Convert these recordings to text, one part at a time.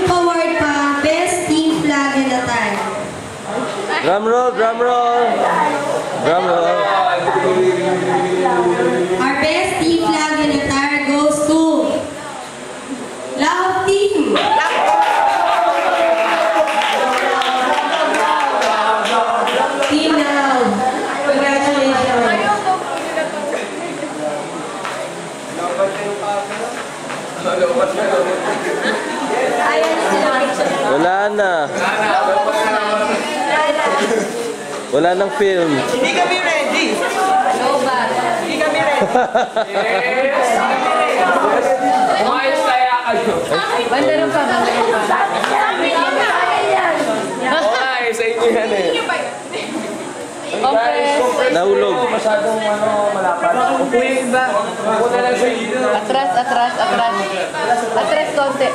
group award pa, Best Team Flag and Attire. Drum roll, drum roll. Drum roll. Our Best Team Flag and Attire goes to Love Team. Team Love. Congratulations. Wala na. Wala nang film. Hindi kami ready. Hindi kami ready. Umayos kaya kayo. Bandaron pa. Okay, sa inyo yan eh. Okay. Nahulog. Masyadong malapad. Upo yung iba. Upo na lang sa inyo. Atras. Atras konti.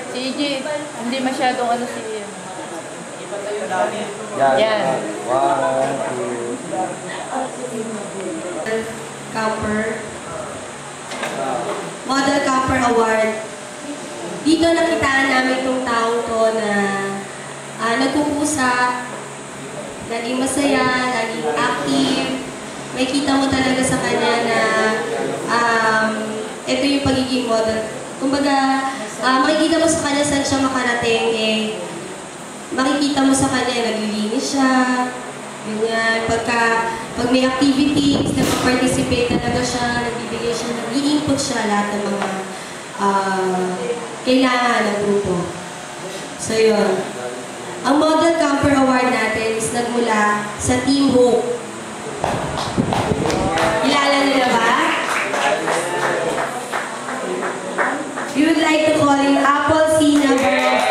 Si Gigi, hindi masyadong ano si Ian. Yan. One, two. Camper. Model Camper Award. Dito nakitaan namin itong taong to na nagpupusa, laging masaya, laging active. May kita mo talaga sa kanya na ito yung pagiging model. Kumbaga, makikita mo sa kanya saan siya makarating, makikita mo sa kanya, naglilinis siya, ganyan. Pag may activities, nag-participate talaga siya, nagbibigay siya, nag-i-input siya lahat ng mga kailangan ng grupo. So yun. Ang Model Camper Award natin is nagmula sa Team Hope. Kilala nila ba? We would like to call in Apple Sina Barros.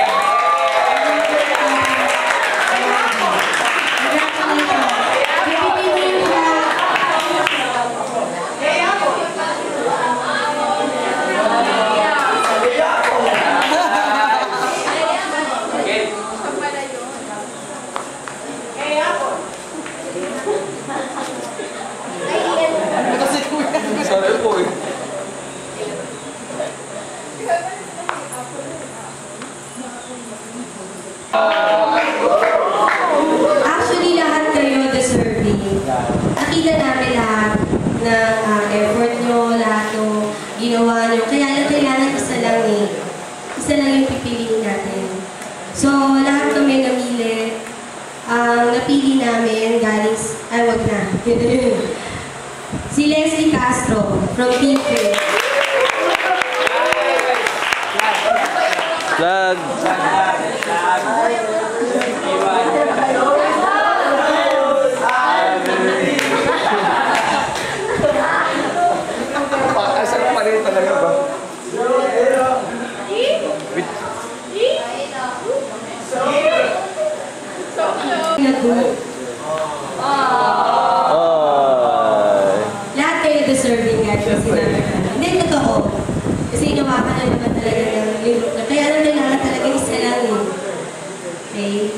Sabi po eh. Actually, lahat kayo deserving. Nakita namin lahat ng effort nyo, lahat ng ginawa nyo. Kaya lang kailangan isa lang eh. Isa lang yung pipiliin natin. So, lahat kami namili. Ang napili namin galing, wag na. Si Leslie Castro from Team Faith. Flag. Pakasal pa rin talaga ba? Lahat kayo deserving guys kasi namin. Hindi, totoo. Kasi inawakan na naman talaga ng group na. Kaya lang kailangan talaga isa lang eh. Okay?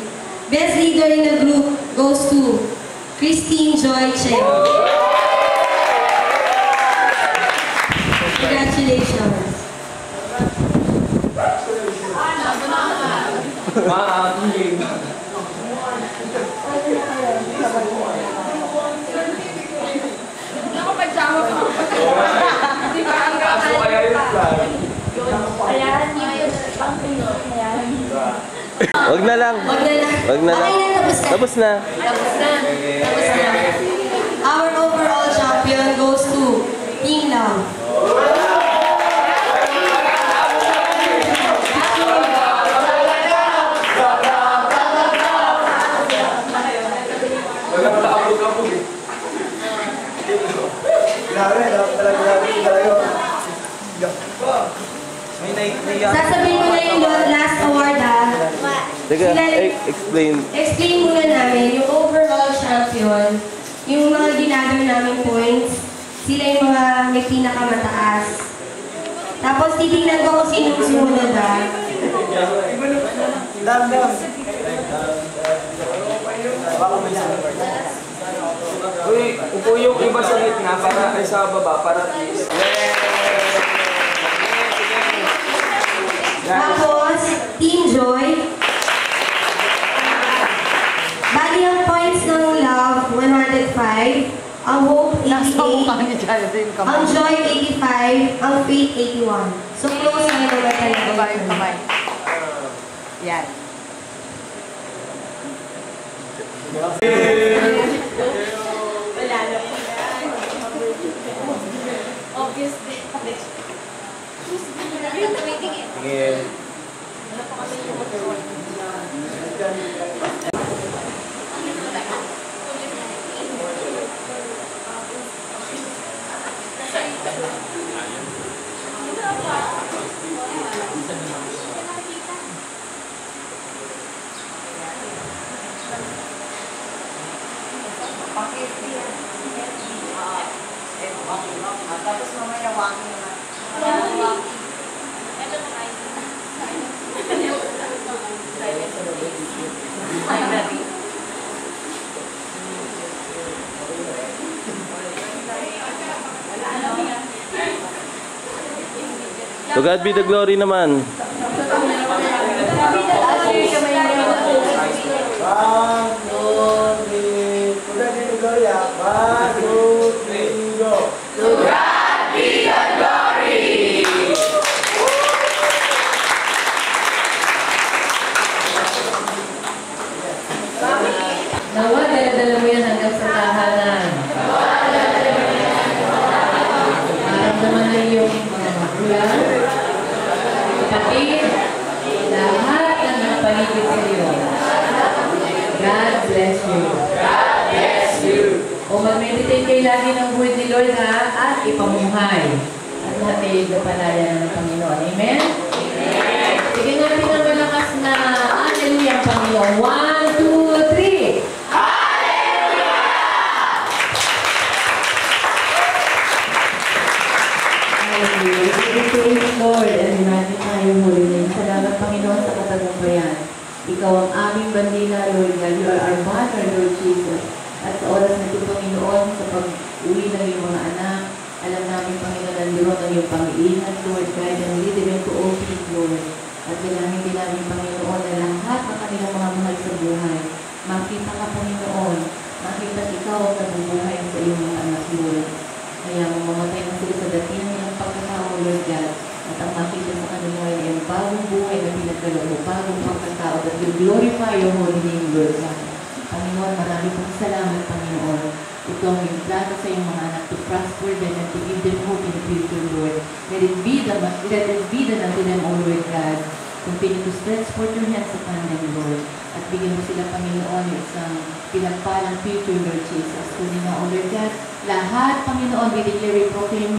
Best leader in the group goes to Christine Joy Chen. Congratulations. Kaso kaya yung plan. Wag na lang. Wag na lang. Wag na lang. Okay na, tapos na. Tapos na. Tapos na. Our overall champion goes to Team Love. Sasabihin ko na yung last award Teka, explain. Explain muna namin yung overall champion, yung mga ginagawa namin points, sila yung mga may pinakamataas. Tapos titignan ko kung sinong sumunod Uy, upo yung iba sa gitna para ay sa baba para please. Tapos, Team Joy. Bali ang points ng Love, 105. Ang Hope, Nasa mukha 88. ni Jonathan Ang kamay. Joy, 85. Ang Faith, 81. So, close na naman talaga. Baba yung kamay. Yan. Sige. Tapos mamaya walking naman. To God be the glory naman. Nawa, dala-dala mo yan hanggang sa tahanan. Maramdaman na yung mga magulang, kapatid, lahat na nakapaligid sa iyo. God bless you. God bless you. O mag-meditate kayo lagi ng word ni Lord ha, at ipamuhay. At lahat ay napalaya ng Panginoon. Amen? Amen. Sige natin ang malakas na Hallelujah ang Panginoon. 1, 2, 3. Hallelujah. Praise Lord and magnify your holy name. Salamat Panginoon sa katagumpayan. Ikaw ang aming bandila, Lord God. You are our banner, Lord Jesus. At sa oras na ito, Panginoon, sa pag-uwi ng iyong mga anak, alam namin, Panginoon, nandiyon ang iyong pang-iingat, Lord God, and lead them into all things, Lord. At bilangin din namin, Panginoon, na lahat ng kanilang mga mahal sa buhay. Makita ka, Panginoon. Makita ikaw ang nabubuhay sa iyong mga anak, Lord. Kaya mamamatay na sila sa dati ng iyong pagkatao, Lord God. At ang makita sa kanila ay ang bagong buhay na pinagkaloob mo, bagong pagkatao, that you glorify your holy name, Lord God. Panginoon, marami pong salamat, Panginoon. Ito ang iyong plano sa iyong mga anak to prosper them and to give them hope in the future, Lord. Let it be that unto them, O Lord God. Continue to stretch forth your hands upon them, Lord. At bigyan mo sila, Panginoon, isang pinagpalang future, Lord Jesus. Kunin na, O Lord God, lahat, Panginoon, we declare, we proclaim